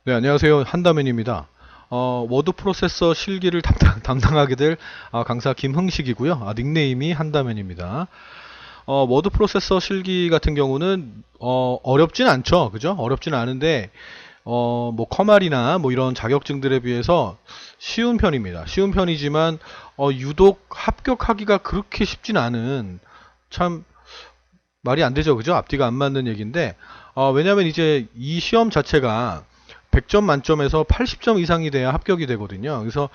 네, 안녕하세요. 한다면입니다. 워드 프로세서 실기를 담당하게 될 강사 김흥식이고요. 닉네임이 한다면입니다. 워드 프로세서 실기 같은 경우는 어렵진 않죠. 그죠? 어렵진 않은데 뭐 커말이나 뭐 이런 자격증들에 비해서 쉬운 편입니다. 쉬운 편이지만 유독 합격하기가 그렇게 쉽진 않은, 참 말이 안 되죠. 그죠? 앞뒤가 안 맞는 얘기인데, 왜냐면 이제 이 시험 자체가 100점 만점에서 80점 이상이 돼야 합격이 되거든요. 그래서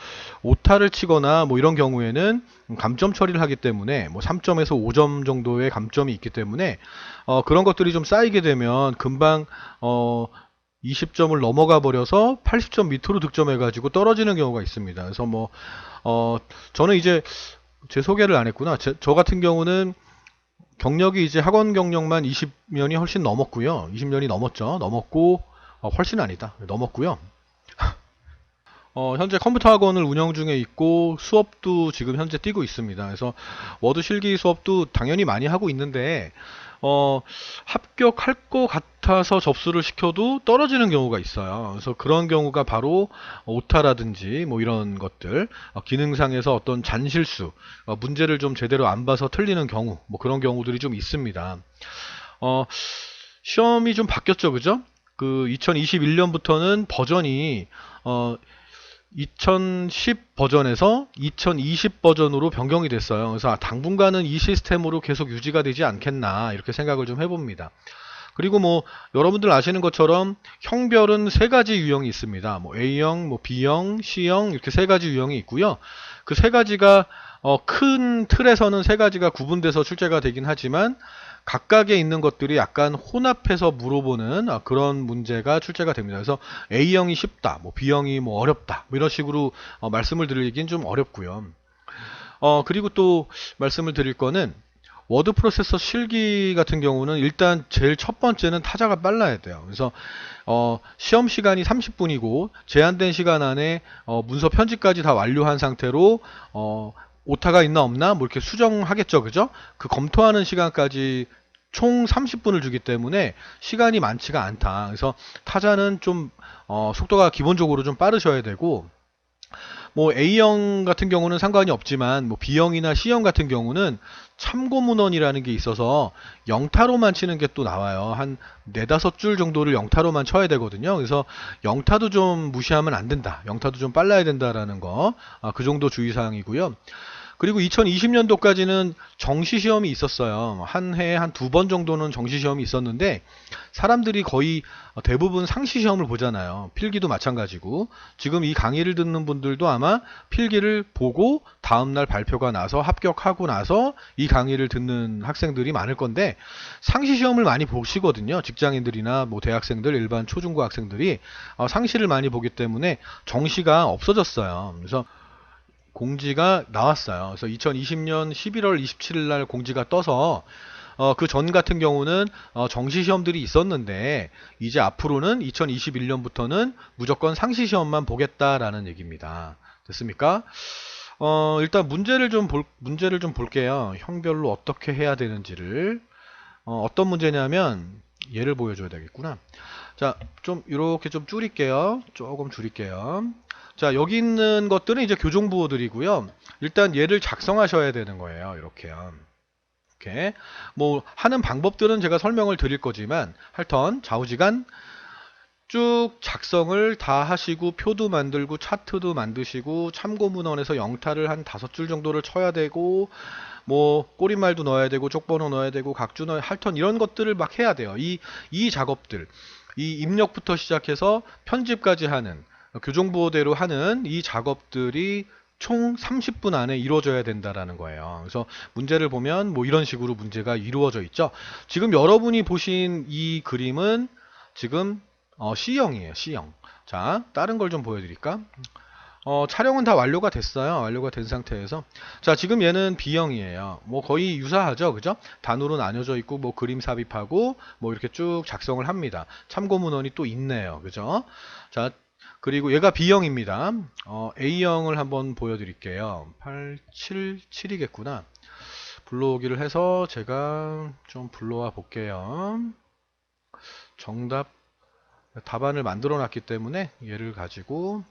오타를 치거나 뭐 이런 경우에는 감점 처리를 하기 때문에 뭐 3점에서 5점 정도의 감점이 있기 때문에 그런 것들이 좀 쌓이게 되면 금방 20점을 넘어가 버려서 80점 밑으로 득점해가지고 떨어지는 경우가 있습니다. 그래서 뭐 저는 이제 제 소개를 안 했구나. 저 같은 경우는 경력이 이제 학원 경력만 20년이 훨씬 넘었고요. 20년이 넘었죠. 넘었고, 훨씬 아니다. 넘었고요. 현재 컴퓨터 학원을 운영 중에 있고 수업도 지금 현재 뛰고 있습니다. 그래서 워드 실기 수업도 당연히 많이 하고 있는데 합격할 것 같아서 접수를 시켜도 떨어지는 경우가 있어요. 그래서 그런 경우가 바로 오타라든지 뭐 이런 것들, 기능상에서 어떤 잔실수, 문제를 좀 제대로 안 봐서 틀리는 경우, 뭐 그런 경우들이 좀 있습니다. 어, 시험이 좀 바뀌었죠, 그죠? 그 2021년부터는 버전이 어, 2010 버전에서 2020 버전으로 변경이 됐어요. 그래서 당분간은 이 시스템으로 계속 유지가 되지 않겠나 이렇게 생각을 좀 해봅니다. 그리고 뭐 여러분들 아시는 것처럼 형별은 세 가지 유형이 있습니다. 뭐 A형, 뭐 B형, C형 이렇게 세 가지 유형이 있고요. 그 세 가지가 큰 틀에서는 세 가지가 구분돼서 출제가 되긴 하지만 각각에 있는 것들이 약간 혼합해서 물어보는 그런 문제가 출제가 됩니다. 그래서 A형이 쉽다, 뭐 B형이 뭐 어렵다, 뭐 이런 식으로 말씀을 드리긴 좀 어렵고요. 그리고 또 말씀을 드릴 거는 워드 프로세서 실기 같은 경우는 일단 제일 첫 번째는 타자가 빨라야 돼요. 그래서 시험 시간이 30분이고 제한된 시간 안에 문서 편집까지 다 완료한 상태로 오타가 있나 없나 뭐 이렇게 수정하겠죠. 그죠? 그 검토하는 시간까지 총 30분을 주기 때문에 시간이 많지가 않다. 그래서 타자는 좀 속도가 기본적으로 좀 빠르셔야 되고, 뭐 A형 같은 경우는 상관이 없지만 뭐 B형이나 C형 같은 경우는 참고 문헌이라는 게 있어서 영타로만 치는 게 또 나와요. 한 네다섯 줄 정도를 영타로만 쳐야 되거든요. 그래서 영타도 좀 무시하면 안 된다. 영타도 좀 빨라야 된다라는 거. 그 정도 주의사항이고요. 그리고 2020년도까지는 정시 시험이 있었어요. 한 해에 한 두 번 정도는 정시 시험이 있었는데 사람들이 거의 대부분 상시 시험을 보잖아요. 필기도 마찬가지고 지금 이 강의를 듣는 분들도 아마 필기를 보고 다음날 발표가 나서 합격하고 나서 이 강의를 듣는 학생들이 많을 건데 상시 시험을 많이 보시거든요. 직장인들이나 뭐 대학생들, 일반 초중고 학생들이 상시를 많이 보기 때문에 정시가 없어졌어요. 그래서 공지가 나왔어요. 그래서 2020년 11월 27일 날 공지가 떠서 그 전 같은 경우는 정시 시험들이 있었는데 이제 앞으로는 2021년부터는 무조건 상시 시험만 보겠다라는 얘기입니다. 됐습니까? 일단 문제를 좀 볼게요. 형별로 어떻게 해야 되는지를. 어떤 문제냐면 예를 보여줘야 되겠구나. 자, 좀 이렇게 좀 줄일게요. 조금 줄일게요. 자, 여기 있는 것들은 이제 교정부호들이고요. 일단 얘를 작성하셔야 되는 거예요. 이렇게요. 이렇게. 뭐 하는 방법들은 제가 설명을 드릴 거지만 하여튼 좌우지간 쭉 작성을 다 하시고 표도 만들고 차트도 만드시고 참고 문헌에서 영타를 한 다섯 줄 정도를 쳐야 되고 뭐 꼬리말도 넣어야 되고 쪽번호 넣어야 되고 각주 넣어야 하여튼 이런 것들을 막 해야 돼요. 이 작업들, 이 입력부터 시작해서 편집까지 하는 교정보호대로 하는 이 작업들이 총 30분 안에 이루어져야 된다라는 거예요. 그래서 문제를 보면 뭐 이런 식으로 문제가 이루어져 있죠. 지금 여러분이 보신 이 그림은 지금 C형이에요. C형. 자, 다른 걸 좀 보여드릴까? 촬영은 다 완료가 됐어요. 완료가 된 상태에서. 자, 지금 얘는 B형이에요. 뭐 거의 유사하죠. 그죠? 단으로 나뉘어져 있고, 뭐 그림 삽입하고, 뭐 이렇게 쭉 작성을 합니다. 참고 문헌이 또 있네요. 그죠? 자, 그리고 얘가 B형입니다. A형을 한번 보여드릴게요. 877이겠구나. 불러오기를 해서 제가 좀 불러와 볼게요. 정답 답안을 만들어 놨기 때문에 얘를 가지고,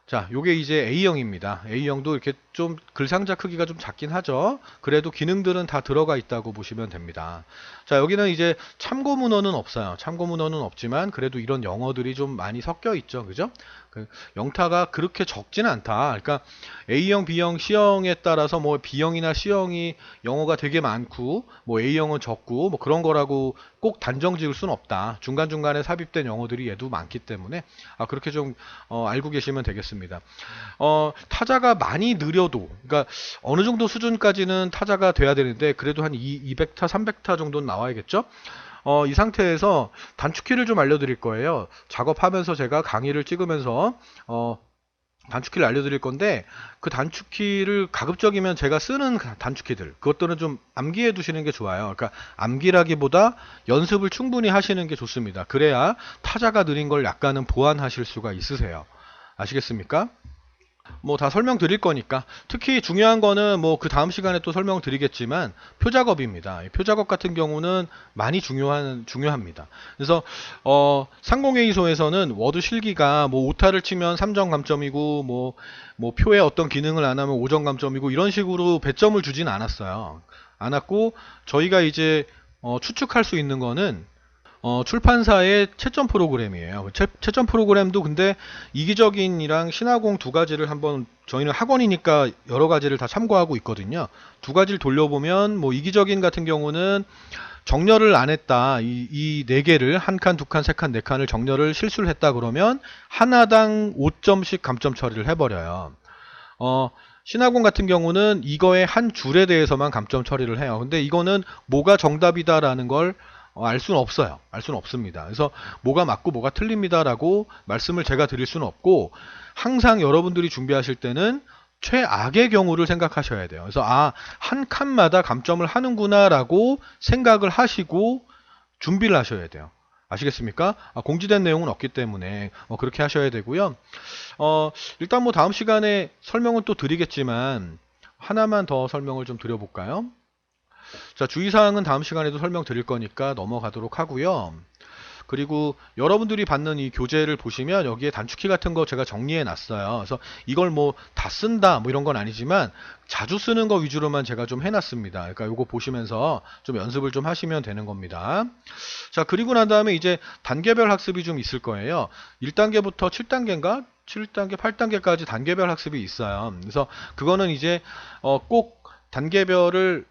자, 요게 이제 A형입니다. A형도 이렇게 좀 글상자 크기가 좀 작긴 하죠. 그래도 기능들은 다 들어가 있다고 보시면 됩니다. 자, 여기는 이제 참고 문헌은 없어요. 참고 문헌은 없지만 그래도 이런 영어들이 좀 많이 섞여 있죠. 그죠? 영타가 그렇게 적지는 않다. 그러니까 A형, B형, C형에 따라서 뭐 B형이나 C형이 영어가 되게 많고 뭐 A형은 적고 뭐 그런 거라고 꼭 단정 지을 수는 없다. 중간중간에 삽입된 영어들이 얘도 많기 때문에 그렇게 좀 알고 계시면 되겠습니다. 타자가 많이 느려도, 그러니까 어느 정도 수준까지는 타자가 돼야 되는데 그래도 한 200타, 300타 정도는 나와야겠죠? 이 상태에서 단축키를 좀 알려드릴 거예요. 작업하면서 제가 강의를 찍으면서 단축키를 알려드릴 건데, 그 단축키를 가급적이면 제가 쓰는 단축키들, 그것들은 좀 암기해 두시는 게 좋아요. 그러니까 암기라기보다 연습을 충분히 하시는 게 좋습니다. 그래야 타자가 느린 걸 약간은 보완하실 수가 있으세요. 아시겠습니까? 뭐 다 설명드릴 거니까. 특히 중요한 거는 뭐 그 다음 시간에 또 설명드리겠지만 표작업입니다. 표작업 같은 경우는 많이 중요합니다. 그래서 상공회의소에서는 워드 실기가 뭐 오타를 치면 3점 감점이고 뭐 표에 어떤 기능을 안 하면 5점 감점이고 이런 식으로 배점을 주진 않았어요. 않았고, 저희가 이제 추측할 수 있는 거는 출판사의 채점 프로그램이에요. 채점 프로그램도 근데 이기적인이랑 신화공 두 가지를 한번, 저희는 학원이니까 여러 가지를 다 참고하고 있거든요. 두 가지를 돌려보면 뭐 이기적인 같은 경우는 정렬을 안 했다. 이 네 개를 한 칸, 두 칸, 세 칸, 네 칸을 정렬을 실수를 했다 그러면 하나당 5점씩 감점 처리를 해버려요. 신화공 같은 경우는 이거의 한 줄에 대해서만 감점 처리를 해요. 근데 이거는 뭐가 정답이다라는 걸 알 수는 없어요. 알 수는 없습니다. 그래서 뭐가 맞고 뭐가 틀립니다라고 말씀을 제가 드릴 수는 없고, 항상 여러분들이 준비하실 때는 최악의 경우를 생각하셔야 돼요. 그래서 한 칸마다 감점을 하는구나라고 생각을 하시고 준비를 하셔야 돼요. 아시겠습니까? 공지된 내용은 없기 때문에 그렇게 하셔야 되고요. 일단 뭐 다음 시간에 설명은 또 드리겠지만 하나만 더 설명을 좀 드려볼까요? 자, 주의사항은 다음 시간에도 설명드릴 거니까 넘어가도록 하고요. 그리고 여러분들이 받는 이 교재를 보시면 여기에 단축키 같은 거 제가 정리해 놨어요. 그래서 이걸 뭐 다 쓴다 뭐 이런 건 아니지만 자주 쓰는 거 위주로만 제가 좀 해놨습니다. 그러니까 요거 보시면서 좀 연습을 좀 하시면 되는 겁니다. 자, 그리고 난 다음에 이제 단계별 학습이 좀 있을 거예요. 1단계부터 7단계인가? 7단계, 8단계까지 단계별 학습이 있어요. 그래서 그거는 이제 꼭 단계별을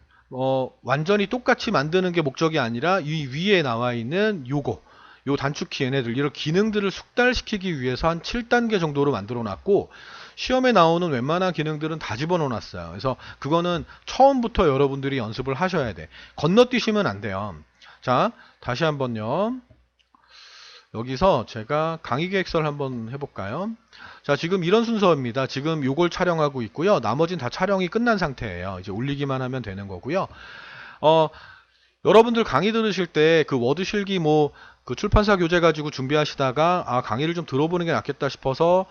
완전히 똑같이 만드는 게 목적이 아니라 이 위에 나와 있는 요 단축키 얘네들, 이런 기능들을 숙달시키기 위해서 한 7단계 정도로 만들어 놨고, 시험에 나오는 웬만한 기능들은 다 집어넣어 놨어요. 그래서 그거는 처음부터 여러분들이 연습을 하셔야 돼. 건너뛰시면 안 돼요. 자, 다시 한번요. 여기서 제가 강의 계획서를 한번 해볼까요? 자, 지금 이런 순서입니다. 지금 요걸 촬영하고 있고요. 나머지는 다 촬영이 끝난 상태예요. 이제 올리기만 하면 되는 거고요. 여러분들 강의 들으실 때 그 워드 실기 그 출판사 교재 가지고 준비하시다가 강의를 좀 들어보는 게 낫겠다 싶어서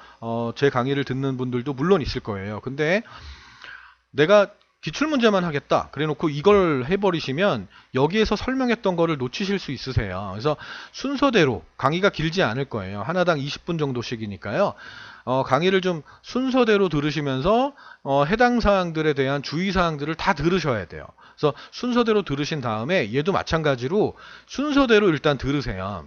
제 강의를 듣는 분들도 물론 있을 거예요. 근데 내가 기출문제만 하겠다 그래 놓고 이걸 해버리시면 여기에서 설명했던 거를 놓치실 수 있으세요. 그래서 순서대로, 강의가 길지 않을 거예요. 하나당 20분 정도씩이니까요. 강의를 좀 순서대로 들으시면서 해당 사항들에 대한 주의사항들을 다 들으셔야 돼요. 그래서 순서대로 들으신 다음에 얘도 마찬가지로 순서대로 일단 들으세요.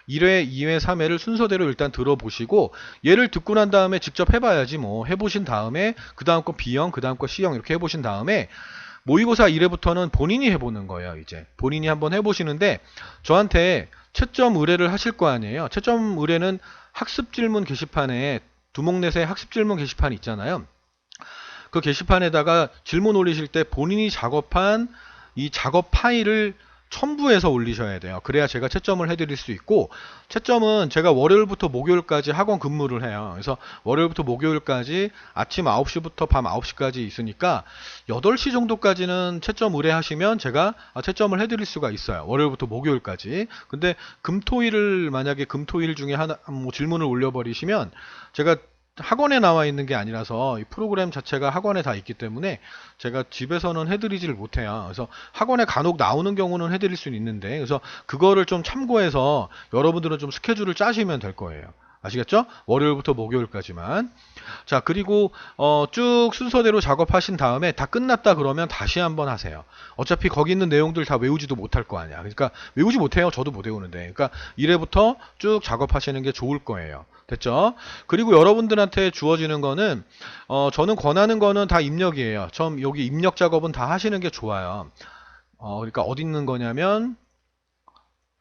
1회, 2회, 3회를 순서대로 일단 들어보시고, 얘를 듣고 난 다음에 직접 해봐야지 뭐. 해보신 다음에 그 다음 거 B형, 그 다음 거 C형 이렇게 해보신 다음에 모의고사 1회부터는 본인이 해보는 거예요. 이제 본인이 한번 해보시는데, 저한테 채점 의뢰를 하실 거 아니에요. 채점 의뢰는 학습질문 게시판에, 두목넷에 학습질문 게시판 있잖아요. 그 게시판에다가 질문 올리실 때 본인이 작업한 이 작업 파일을 첨부해서 올리셔야 돼요. 그래야 제가 채점을 해드릴 수 있고, 채점은 제가 월요일부터 목요일까지 학원 근무를 해요. 그래서 월요일부터 목요일까지 아침 9시부터 밤 9시까지 있으니까 8시 정도까지는 채점 의뢰하시면 제가 채점을 해드릴 수가 있어요. 월요일부터 목요일까지. 근데 금토일을, 만약에 금토일 중에 하나 질문을 올려버리시면 제가 학원에 나와 있는 게 아니라서 이 프로그램 자체가 학원에 다 있기 때문에 제가 집에서는 해드리지를 못해요. 그래서 학원에 간혹 나오는 경우는 해드릴 수는 있는데, 그래서 그거를 좀 참고해서 여러분들은 좀 스케줄을 짜시면 될 거예요. 아시겠죠? 월요일부터 목요일까지만. 자, 그리고 쭉 순서대로 작업하신 다음에 다 끝났다 그러면 다시 한번 하세요. 어차피 거기 있는 내용들 다 외우지도 못할 거 아니야. 그러니까 외우지 못해요. 저도 못 외우는데. 그러니까 1회부터 쭉 작업하시는 게 좋을 거예요. 됐죠? 그리고 여러분들한테 주어지는 거는 저는 권하는 거는 다 입력이에요. 처음 여기 입력 작업은 다 하시는 게 좋아요. 그러니까 어디 있는 거냐면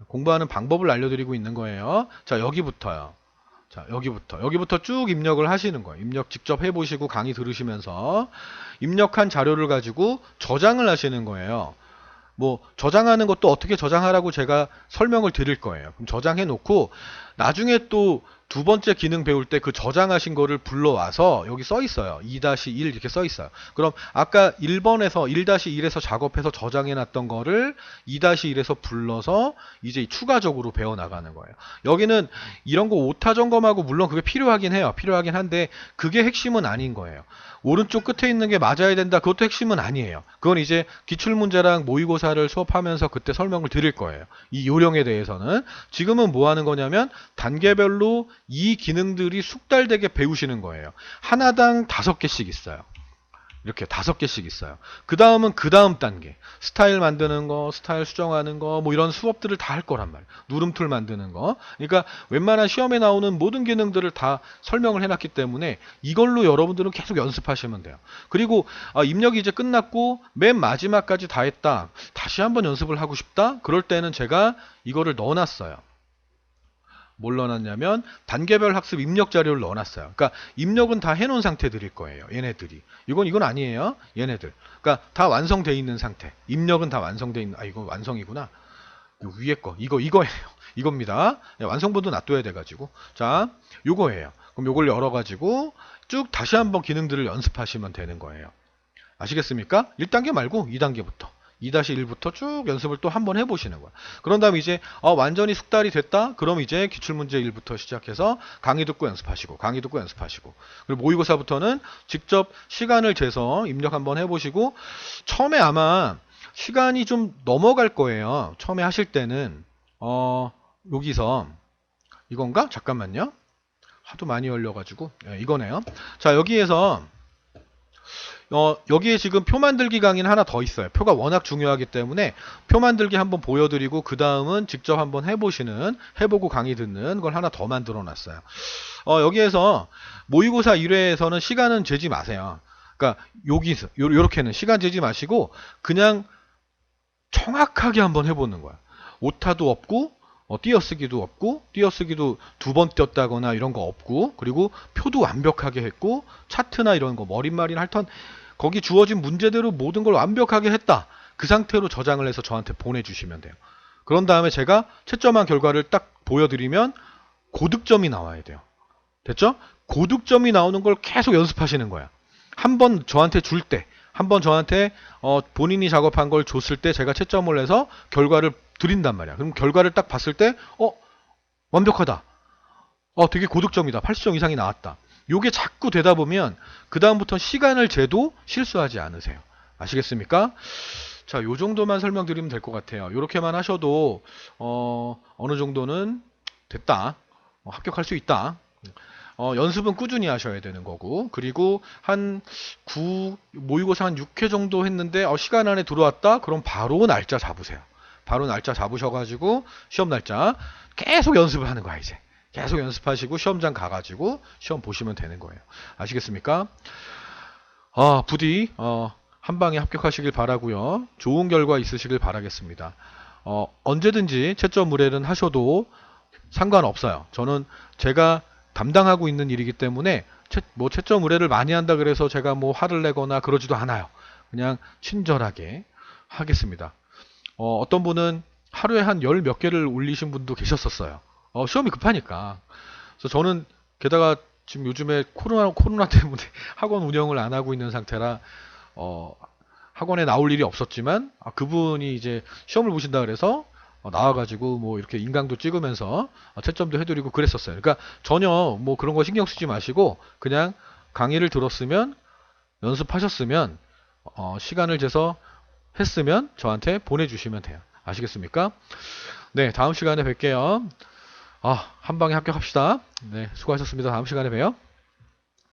공부하는 방법을 알려드리고 있는 거예요. 자, 여기부터요. 자, 여기부터 쭉 입력을 하시는 거예요. 입력 직접 해보시고 강의 들으시면서 입력한 자료를 가지고 저장을 하시는 거예요. 뭐 저장하는 것도 어떻게 저장하라고 제가 설명을 드릴 거예요. 그럼 저장해 놓고 나중에 또 두 번째 기능 배울 때 그 저장하신 거를 불러와서 여기 써 있어요. 2-1 이렇게 써 있어요. 그럼 아까 1번에서 1-1에서 작업해서 저장해 놨던 거를 2-1에서 불러서 이제 추가적으로 배워 나가는 거예요. 여기는 이런 거 오타 점검하고 물론 그게 필요하긴 해요. 필요하긴 한데 그게 핵심은 아닌 거예요. 오른쪽 끝에 있는 게 맞아야 된다. 그것도 핵심은 아니에요. 그건 이제 기출문제랑 모의고사를 수업하면서 그때 설명을 드릴 거예요. 이 요령에 대해서는. 지금은 뭐 하는 거냐면 단계별로 이 기능들이 숙달되게 배우시는 거예요. 하나당 5개씩 있어요. 이렇게 5개씩 있어요. 그 다음은 그 다음 단계. 스타일 만드는 거, 스타일 수정하는 거, 뭐 이런 수업들을 다 할 거란 말이에요. 누름툴 만드는 거. 그러니까 웬만한 시험에 나오는 모든 기능들을 다 설명을 해놨기 때문에 이걸로 여러분들은 계속 연습하시면 돼요. 그리고 입력이 이제 끝났고 맨 마지막까지 다 했다. 다시 한번 연습을 하고 싶다. 그럴 때는 제가 이거를 넣어놨어요. 뭘 넣어놨냐면 단계별 학습 입력 자료를 넣어놨어요. 그러니까 입력은 다 해놓은 상태 드릴 거예요. 얘네들이. 이건 아니에요. 얘네들. 그러니까 다 완성돼 있는 상태. 입력은 다 완성돼 있는. 이거 완성이구나. 요 위에 거. 이거예요. 이겁니다. 완성본도 놔둬야 돼가지고. 자, 요거예요. 그럼 요걸 열어가지고 쭉 다시 한번 기능들을 연습하시면 되는 거예요. 아시겠습니까? 1단계 말고 2단계부터. 2-1부터 쭉 연습을 또 한번 해보시는 거야. 그런 다음에 이제 완전히 숙달이 됐다? 그럼 이제 기출문제 1부터 시작해서 강의 듣고 연습하시고 강의 듣고 연습하시고 그리고 모의고사부터는 직접 시간을 재서 입력 한번 해보시고 처음에 아마 시간이 좀 넘어갈 거예요. 처음에 하실 때는 여기서 이건가? 잠깐만요. 하도 많이 열려가지고 이거네요. 자, 여기에서 여기에 지금 표 만들기 강의는 하나 더 있어요. 표가 워낙 중요하기 때문에 표 만들기 한번 보여드리고 그 다음은 직접 한번 해보고 강의 듣는 걸 하나 더 만들어 놨어요. 여기에서 모의고사 1회에서는 시간은 재지 마세요. 그러니까 여기서 요렇게는 시간 재지 마시고 그냥 정확하게 한번 해보는 거야. 오타도 없고 띄어쓰기도 없고 띄어쓰기도 2번 띄었다거나 이런 거 없고 그리고 표도 완벽하게 했고 차트나 이런 거 머릿말이나 할턴 거기 주어진 문제대로 모든 걸 완벽하게 했다. 그 상태로 저장을 해서 저한테 보내주시면 돼요. 그런 다음에 제가 채점한 결과를 딱 보여드리면 고득점이 나와야 돼요. 됐죠? 고득점이 나오는 걸 계속 연습하시는 거야. 한번 저한테 줄 때, 한번 저한테 본인이 작업한 걸 줬을 때 제가 채점을 해서 결과를 드린단 말이야. 그럼 결과를 딱 봤을 때 완벽하다. 되게 고득점이다. 80점 이상이 나왔다. 요게 자꾸 되다 보면 그 다음부터 시간을 재도 실수하지 않으세요. 아시겠습니까? 자, 요 정도만 설명드리면 될 것 같아요. 요렇게만 하셔도 어느 정도는 됐다. 합격할 수 있다. 연습은 꾸준히 하셔야 되는 거고 그리고 한 모의고사 한 6회 정도 했는데 시간 안에 들어왔다? 그럼 바로 날짜 잡으세요. 바로 날짜 잡으셔가지고 시험 날짜 계속 연습을 하는 거야 이제. 계속 연습하시고 시험장 가가지고 시험 보시면 되는 거예요. 아시겠습니까? 부디 한 방에 합격하시길 바라고요. 좋은 결과 있으시길 바라겠습니다. 언제든지 채점 의뢰는 하셔도 상관없어요. 저는 제가 담당하고 있는 일이기 때문에 채점 의뢰를 많이 한다 그래서 제가 뭐 화를 내거나 그러지도 않아요. 그냥 친절하게 하겠습니다. 어떤 분은 하루에 한 10몇 개를 올리신 분도 계셨었어요. 시험이 급하니까. 그래서 저는 게다가 지금 요즘에 코로나 때문에 학원 운영을 안 하고 있는 상태라 학원에 나올 일이 없었지만 그분이 이제 시험을 보신다 그래서 나와가지고 뭐 이렇게 인강도 찍으면서 채점도 해드리고 그랬었어요. 그러니까 전혀 뭐 그런 거 신경 쓰지 마시고 그냥 강의를 들었으면 연습하셨으면 시간을 재서 했으면 저한테 보내주시면 돼요. 아시겠습니까? 네, 다음 시간에 뵐게요. 한 방에 합격합시다. 네, 수고하셨습니다. 다음 시간에 봬요.